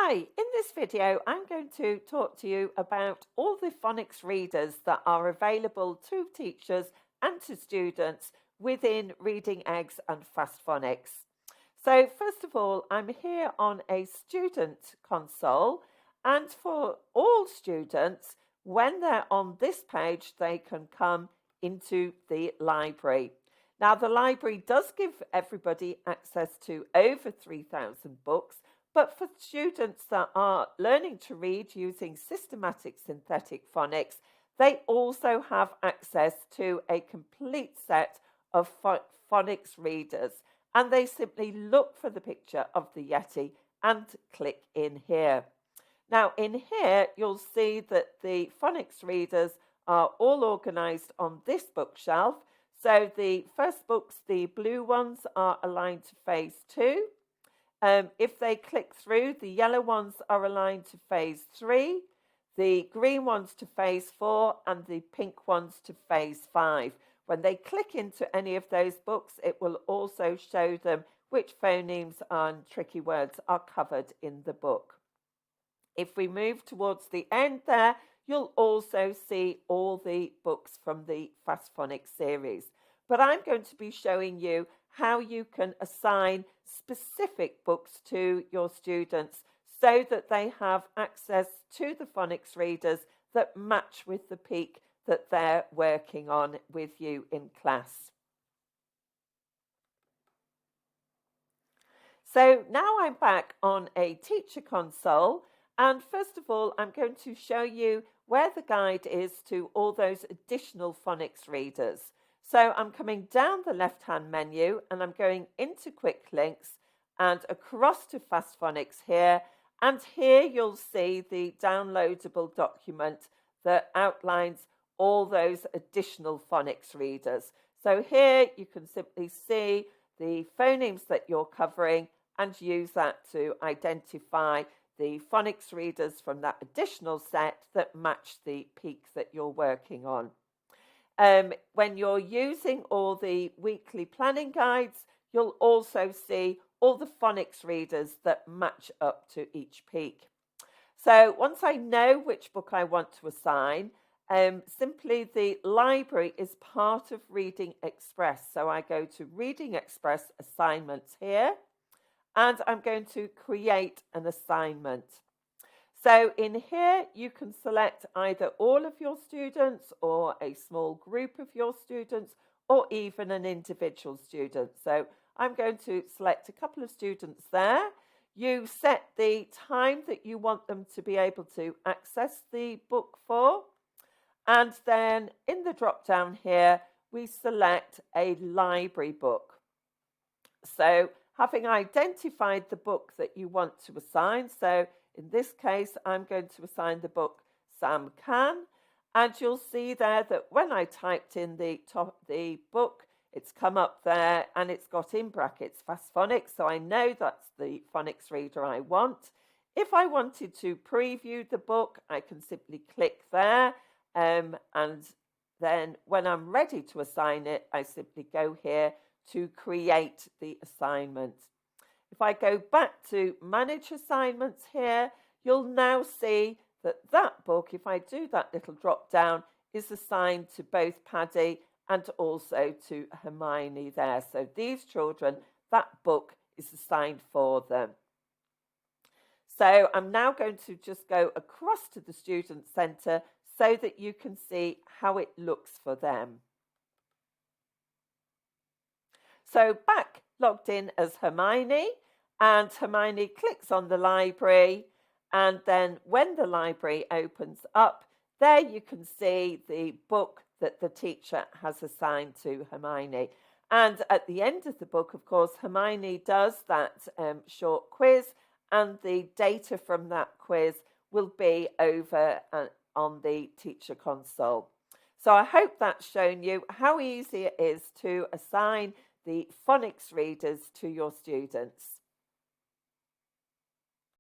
Hi, in this video I'm going to talk to you about all the phonics readers that are available to teachers and to students within Reading Eggs and Fast Phonics. So first of all, I'm here on a student console, and for all students, when they're on this page, they can come into the library. Now, the library does give everybody access to over 3,000 books, but for students that are learning to read using systematic synthetic phonics, they also have access to a complete set of phonics readers, and they simply look for the picture of the Yeti and click in here. Now, in here, you'll see that the phonics readers are all organised on this bookshelf. So the first books, the blue ones, are aligned to phase 2. If they click through, the yellow ones are aligned to phase 3, the green ones to phase 4, and the pink ones to phase 5. When they click into any of those books, it will also show them which phonemes and tricky words are covered in the book. If we move towards the end there, you'll also see all the books from the Fast Phonics series. But I'm going to be showing you how you can assign specific books to your students so that they have access to the phonics readers that match with the peak that they're working on with you in class. So now I'm back on a teacher console, and first of all I'm going to show you where the guide is to all those additional phonics readers. So I'm coming down the left-hand menu and I'm going into Quick Links and across to Fast Phonics here. And here you'll see the downloadable document that outlines all those additional phonics readers. So here you can simply see the phonemes that you're covering and use that to identify the phonics readers from that additional set that match the peak that you're working on. When you're using all the weekly planning guides, you'll also see all the phonics readers that match up to each peak. So once I know which book I want to assign, simply the library is part of Reading Express. So I go to Reading Express assignments here, and I'm going to create an assignment. So in here, you can select either all of your students or a small group of your students or even an individual student. So I'm going to select a couple of students there. You set the time that you want them to be able to access the book for. And then in the drop down here, we select a library book. So having identified the book that you want to assign, so in this case, I'm going to assign the book Sam Can, and you'll see there that when I typed in the book, it's come up there and it's got in brackets Fast Phonics, so I know that's the phonics reader I want. If I wanted to preview the book, I can simply click there, and then when I'm ready to assign it, I simply go here to create the assignment. If I go back to Manage Assignments here, you'll now see that that book, if I do that little drop down, is assigned to both Paddy and also to Hermione there. So these children, that book is assigned for them. So I'm now going to just go across to the Student Centre so that you can see how it looks for them. So back logged in as Hermione, and Hermione clicks on the library, and then when the library opens up, there you can see the book that the teacher has assigned to Hermione. And at the end of the book, of course, Hermione does that short quiz, and the data from that quiz will be over on the teacher console. So I hope that's shown you how easy it is to assign the phonics readers to your students.